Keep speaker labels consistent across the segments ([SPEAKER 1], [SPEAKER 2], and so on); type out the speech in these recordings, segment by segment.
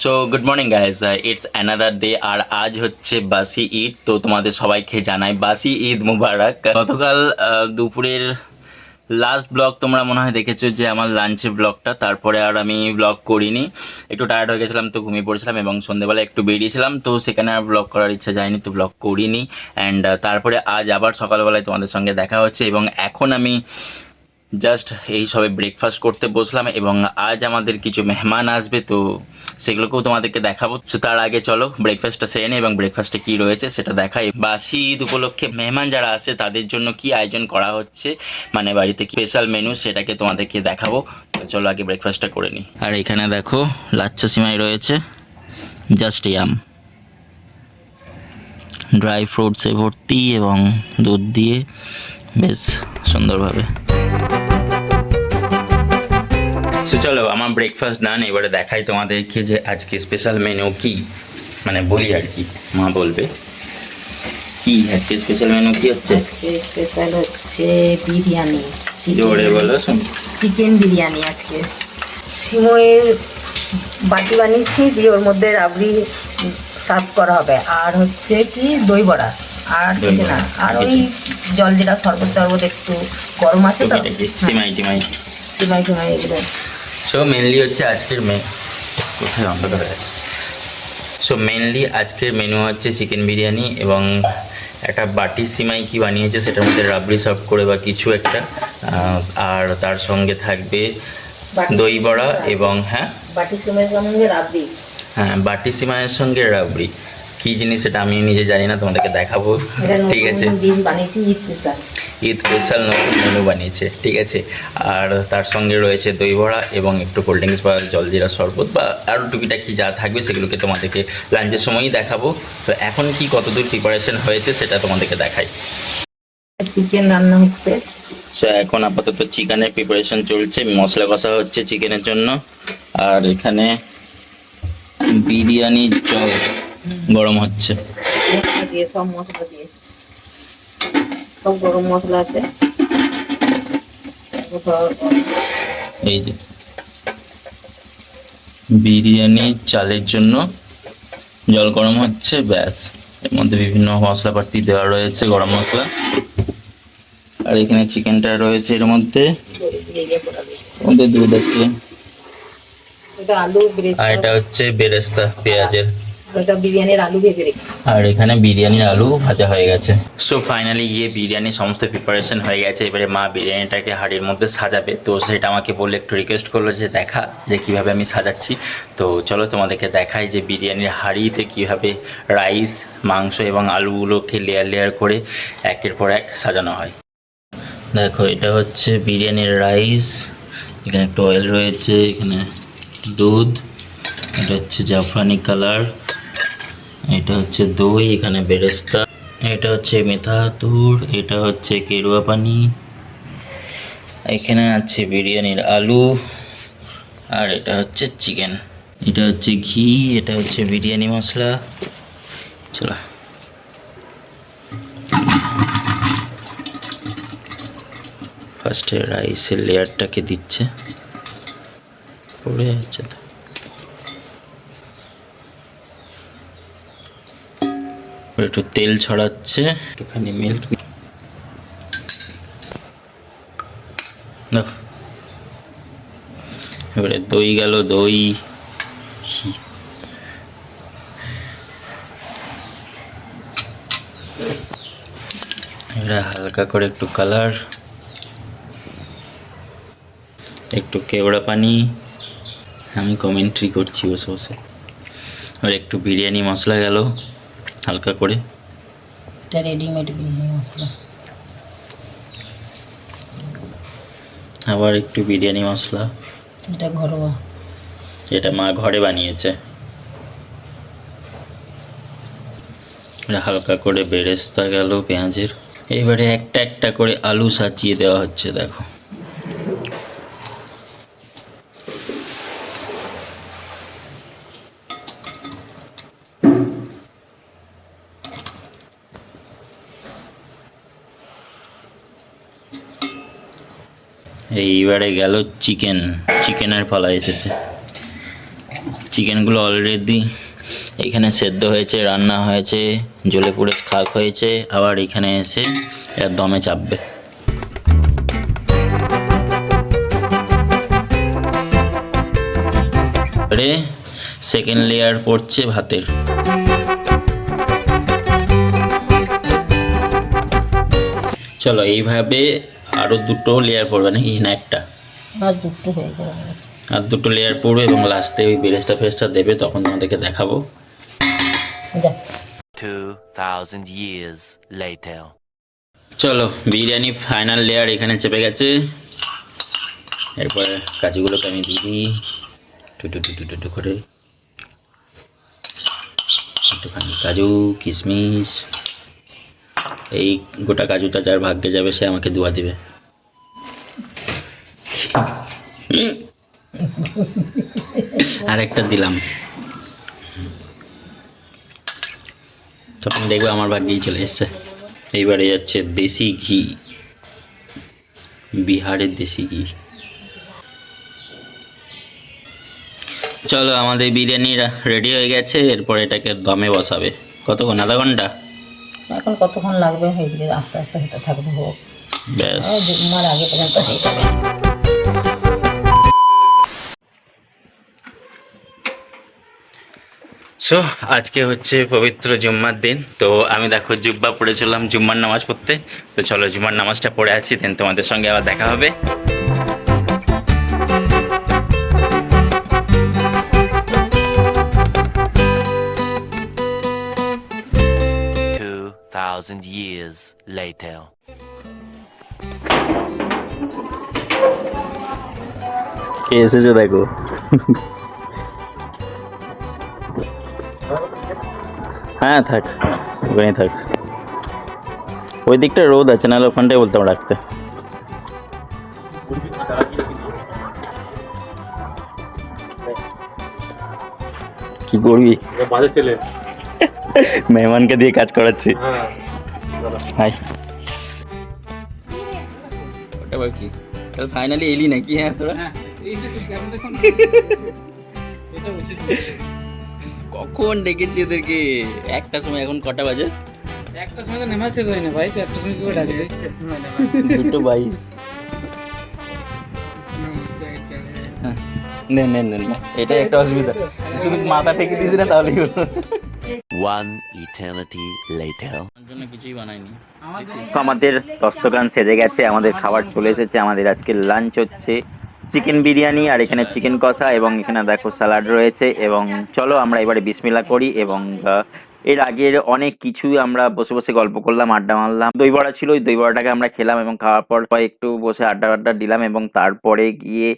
[SPEAKER 1] So good morning guys, it's another day. আর আজ হচ্ছে বাসি ঈদ। তো তোমাদের সবাইকে জানাই বাসি ঈদ মুবারক। গতকাল দুপুরের লাস্ট ব্লগ তোমরা মনে হয় দেখেছো, যে আমার লাঞ্চের ব্লগটা। তারপরে আর আমি ব্লগ করিনি, একটু টায়ার্ড হয়ে গেছিলাম তো ঘুমিয়ে পড়েছিলাম, এবং সন্ধ্যেবেলা একটু বেরিয়েছিলাম, তো সেখানে আর ব্লগ করার ইচ্ছা যায়নি, তো ব্লগ করিনি। অ্যান্ড তারপরে আজ আবার সকালবেলায় তোমাদের সঙ্গে দেখা হচ্ছে, এবং এখন আমি জাস্ট এই সবে ব্রেকফাস্ট করতে বসলাম, এবং আজ আমাদের কিছু মেহমান আসবে, তো সেগুলোকেও তোমাদেরকে দেখাবো। তো তার আগে চলো ব্রেকফাস্টটা সেরে নিই, এবং ব্রেকফাস্টে কী রয়েছে সেটা দেখাই। বাসি ঈদ উপলক্ষে মেহমান যারা আসে তাদের জন্য কি আয়োজন করা হচ্ছে, মানে বাড়িতে স্পেশাল মেনু, সেটাকে তোমাদেরকে দেখাবো। তো চলো আগে ব্রেকফাস্টটা করে নিই। আর এখানে দেখো লাচ্ছা সিমাই রয়েছে, জাস্ট ইয়াম, ড্রাই ফ্রুটসে ভর্তি এবং দুধ দিয়ে বেশ সুন্দরভাবে। সো চলো, আমার ব্রেকফাস্ট ডান। এবারে দেখাই তোমাদেরকে যে আজকে স্পেশাল মেনু কি, মানে বলি আর কি, মা বলবে কি আজকে স্পেশাল মেনু কি হচ্ছে।
[SPEAKER 2] স্পেশাল হচ্ছে বিরিয়ানি,
[SPEAKER 1] জোরে বলো শুন।
[SPEAKER 2] চিকেন বিরিয়ানি। আজকে সিমইয়ের বাটি বানিয়েছি, দিয়ে ওর মধ্যে রাবড়ি সার্ভ করা হবে, আর হচ্ছে কি দই বড়া, আর কিছু না। আর ওই জল জিরা শরবত টরবত একটু গরম আছে তো,
[SPEAKER 1] সিমাই টিমাই
[SPEAKER 2] সিমাই টিমাই এগুলো।
[SPEAKER 1] সো মেনলি হচ্ছে আজকের কোথায় অন্ধকার আছে। সো মেনলি আজকের মেনু হচ্ছে চিকেন বিরিয়ানি, এবং একটা বাটি সিমাই কি বানিয়েছে, সেটার মধ্যে রাবড়ি সার্ভ করে বা কিছু একটা, আর তার সঙ্গে থাকবে দই বড়া এবং
[SPEAKER 2] বাটি সিমাইয়ের সঙ্গে রাবড়ি।
[SPEAKER 1] হ্যাঁ, বাটি সিমাইয়ের সঙ্গে রাবড়ি কী জিনিস সেটা আমি নিজে জানি না, তোমাদেরকে দেখাবো। ঠিক আছে,
[SPEAKER 2] বানিয়েছি ঈদ স্পেশাল,
[SPEAKER 1] ঈদ স্পেশাল নতুন মেনু বানিয়েছে, ঠিক আছে। আর তার সঙ্গে রয়েছে দই বড়া এবং একটু কোল্ড ড্রিঙ্কস বা জলজিরা শরবত বা আরও টুকিটাকি যা থাকবে সেগুলোকে তোমাদেরকে লাঞ্চের সময়ই দেখাবো। তো এখন কি কতদূর প্রিপারেশন হয়েছে সেটা তোমাদেরকে দেখাই।
[SPEAKER 2] চিকেন রান্না হচ্ছে।
[SPEAKER 1] সো এখন আপাতত চিকেনের প্রিপারেশন চলছে, মশলা কষা হচ্ছে চিকেনের জন্য। আর এখানে বিরিয়ানির জল গরম হচ্ছে,
[SPEAKER 2] দিয়ে সব মশলা দিয়ে, সব গরম মশলা আছে।
[SPEAKER 1] এই যে বিরিয়ানি চালের জন্য জল গরম হচ্ছে, ব্যাস। এর মধ্যে বিভিন্ন মশলাপাতি দেওয়া রয়েছে, গরম মশলা। আর এখানে চিকেনটা রয়েছে, এর মধ্যে দুধ আছে, আর এটা হচ্ছে বেরেস্তা পেঁয়াজের,
[SPEAKER 2] বিরিয়ানির আলু ভেজে রেখে।
[SPEAKER 1] আর এখানে বিরিয়ানির আলু ভাজা হয়ে গেছে। সো ফাইনালি গিয়ে বিরিয়ানির সমস্ত প্রিপারেশন হয়ে গেছে। এবারে মা বিরিয়ানিটাকে হাঁড়ির মধ্যে সাজাবে, তো সেটা আমাকে বলে একটু রিকোয়েস্ট করলো যে দেখা যে কীভাবে আমি সাজাচ্ছি। তো চলো তোমাদেরকে দেখাই যে বিরিয়ানির হাঁড়িতে কীভাবে রাইস, মাংস এবং আলুগুলোকে লেয়ার লেয়ার করে একের পর এক সাজানো হয়। দেখো এটা হচ্ছে বিরিয়ানির রাইস, এখানে একটু অয়েল রয়েছে, এখানে দুধ, এটা হচ্ছে জাফরানি কালার, এটা হচ্ছে দই, এখানে বেরেস্তা, এটা হচ্ছে মেথাতুর, এটা হচ্ছে কেরুয়া পানি, এখানে আছে বিরিয়ানির আলু, আর এটা হচ্ছে চিকেন, এটা হচ্ছে ঘি, এটা হচ্ছে বিরিয়ানি মশলা। চলো ফার্স্টে রাইসের লেয়ারটাকে দিচ্ছে, পড়ে যাচ্ছে তো। একটু তেল ছড়াচ্ছে, একটুখানি মিল্ক, এবারে দই গেল, দই, এবারে হালকা করে একটু কালার, একটু কেওড়া পানি, আমি কমেন্ট্রি করছি বসে বসে। আর একটু বিরিয়ানি মশলা গেল হালকা করে,
[SPEAKER 2] এটা রেডিমেড বিরিয়ানি মশলা।
[SPEAKER 1] আবার একটু বিরিয়ানি মশলা,
[SPEAKER 2] এটা ঘরোয়া,
[SPEAKER 1] এটা মা ঘরে বানিয়েছে। হালকা করে বেরেস্তা গেল পেঁয়াজের। এবারে একটা একটা করে আলু সাজিয়ে দেওয়া হচ্ছে, দেখো। এইবারে গেল চিকেনের পালা এসেছে। চিকেনগুলো অলরেডি এখানে সেদ্ধ হয়েছে, রান্না হয়েছে, জ্বলে পুড়ে খাক হয়েছে, আবার এখানে এসে এর দমে চাপবে। সেকেন্ড লেয়ার পড়ছে ভাতের। চলো এইভাবে আরো দুটো লেয়ার পড়বে নাকি না একটা?
[SPEAKER 2] আর দুটো হয়ে যাবে।
[SPEAKER 1] আর দুটো লেয়ার পড়বে এবং লাস্টে ওই বেরেস্তা ফেরেস্তা দেবে, তখন তোমাদেরকে দেখাবো।
[SPEAKER 2] যা
[SPEAKER 3] 2000 years later.
[SPEAKER 1] চলো বিরিয়ানি ফাইনাল লেয়ার এখানে চেপে গেছে। এরপরে কাজুগুলোকে আমি দিয়ে দিই টু করে, একটুখানি কাজু কিশমিশ। এই গোটা কাজুটা যার ভাগ্যে যাবে সে আমাকে দোয়া দিবে। আর একটা দিলাম, তখন দেখবো আমার ভাগ্যেই চলে এসছে। এইবারে যাচ্ছে দেশি ঘি, বিহারের দেশি ঘি। চলো আমাদের বিরিয়ানি রেডি হয়ে গেছে। এরপর এটাকে দমে বসাবে। কতক্ষণ? আধা ঘন্টা?
[SPEAKER 2] এখন কতক্ষণ লাগবে? হয়ে যাবে, আস্তে আস্তে হতে থাকবে, হোক।
[SPEAKER 1] ব্যাস,
[SPEAKER 2] জুম্মার আগে পর্যন্ত হয়ে যাবে।
[SPEAKER 1] সো আজকে হচ্ছে পবিত্র জুম্মার দিন, তো আমি দেখো জুব্বা পড়ে চললাম জুম্মার নামাজ পড়তে। তো চলো জুম্মার নামাজটা পড়ে আসি, দেন তোমাদের সঙ্গে আবার দেখা হবে।
[SPEAKER 3] 2000 years later.
[SPEAKER 1] কে এসেছো দেখো। হ্যাঁ থাক, ওখানেই থাক। ওই দিকটা রোদ আছে, নাহলে ওখানটাই বলতাম রাখতে। কি করবি?
[SPEAKER 4] বাজে ছেলে।
[SPEAKER 1] মেহমানকে দিয়ে কাজ করাচ্ছি। হাই, ওটা বল কি? কাল ফাইনালি এলি নাকি? হ্যাঁ তোরা কখন ডেকেছি ওদেরকে? একটার সময়, এখন কটা বাজে?
[SPEAKER 4] একটা সময় তো নামাজ শেষ হয় না ভাই, তো একটা সময় কি করে ডাকবে?
[SPEAKER 1] 2:22। নেন নেন নেন, এটাই একটা অসুবিধা, শুধু মাথা ঠেকে দিয়েছি না তাহলেই হলো।
[SPEAKER 3] One eternity later.
[SPEAKER 1] কিছুই বানাইনি। আমাদের দস্তকান সেজে গেছে, আমাদের খাবার চলে এসেছে। আমাদের আজকে লাঞ্চ হচ্ছে চিকেন বিরিয়ানি, আর এখানে চিকেন কষা, এবং এখানে দেখো স্যালাড রয়েছে। এবং চলো আমরা এবারে বিসমিল্লাহ করি। এবং এর আগের অনেক কিছুই আমরা বসে বসে গল্প করলাম, আড্ডা মারলাম। দই বড়া ছিল, ওই দই বড়াটাকে আমরা খেলাম এবং খাওয়ার পর একটু বসে আড্ডা দিলাম, এবং তারপরে গিয়ে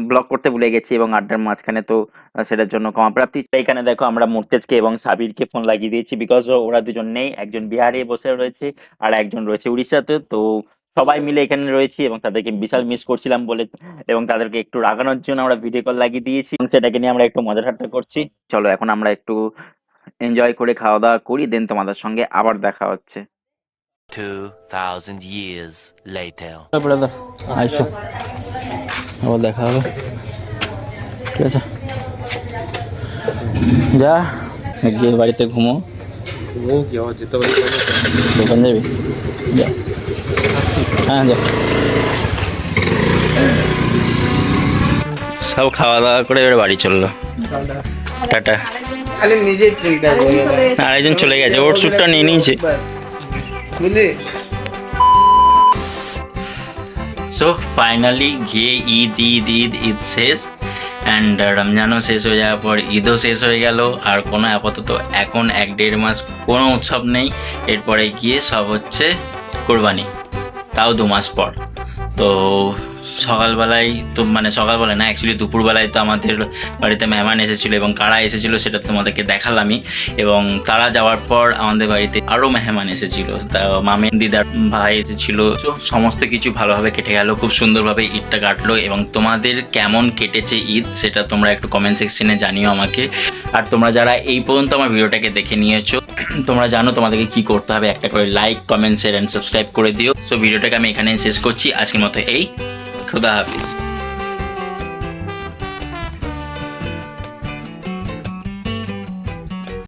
[SPEAKER 1] ব্লগ করতে ভুলে গেছি। এবং আড্ডার মাঝখানে তো সেটার জন্য ক্ষমাপ্রাপ্তি। এখানে দেখো আমরা মুর্তেজকে এবং সাবিরকে ফোন লাগিয়ে দিয়েছি, বিকজ ওরা দুজন নেই। একজন বিহারে বসে রয়েছে আর একজন রয়েছে উড়িষ্যাতে। তো সবাই মিলে এখানে রয়েছি এবং তাদেরকে বিশাল মিস করছিলাম বলে, এবং তাদেরকে একটু রাগানোর জন্য আমরা ভিডিও কল লাগিয়ে দিয়েছি, এবং সেটাকে নিয়ে আমরা একটু মজা ঠাট্টা করছি। চলো এখন আমরা একটু এনজয় করে খাওয়া দাওয়া করি, দেন তোমাদের সঙ্গে আবার দেখা হচ্ছে।
[SPEAKER 3] 2000 years later.
[SPEAKER 1] ব্রাদার আইসো, আবার দেখা হবে, ঠিক আছে? যা গিয়ে বাড়িতে ঘুমো। দোকান যাবি? যা, হ্যাঁ যা। সব খাওয়া দাওয়া করে এবার বাড়ি চললো, টাটা।
[SPEAKER 4] খালি নিজেই ট্রিকটা বলে
[SPEAKER 1] আরেকজন চলে গেছে, ওর স্যুটটা নিয়ে নিয়েছে।
[SPEAKER 4] বুঝলি?
[SPEAKER 1] সো ফাইনালি গিয়ে ঈদ শেষ, অ্যান্ড রমজানও শেষ হয়ে যাওয়ার পর ঈদও শেষ হয়ে গেল। আর কোনো আপাতত এখন 1-1.5 মাস কোনো উৎসব নেই। এরপরে গিয়ে সব হচ্ছে কোরবানি, তাও 2 মাস পর। তো সকালবেলায় তো মানে সকালবেলায় না, অ্যাকচুয়ালি দুপুরবেলায় তো আমাদের বাড়িতে মেহমান এসেছিলো, এবং কারা এসেছিলো সেটা তোমাদেরকে দেখালামই। এবং তারা যাওয়ার পর আমাদের বাড়িতে আরও মেহমান এসেছিলো, তা মামি দিদার ভাই এসেছিলো। তো সমস্ত কিছু ভালোভাবে কেটে গেল, খুব সুন্দরভাবে ঈদটা কাটলো। এবং তোমাদের কেমন কেটেছে ঈদ সেটা তোমরা একটু কমেন্ট সেকশনে জানিও আমাকে। আর তোমরা যারা এই পর্যন্ত আমার ভিডিওটাকে দেখে নিয়েছো, তোমরা জানো তোমাদেরকে কি করতে হবে, একটা করে like, comment, share and subscribe করে দিও। সো ভিডিওটাকে আমি এখানে শেষ করছি আজকের মতো। এই খুদা হাফিজ।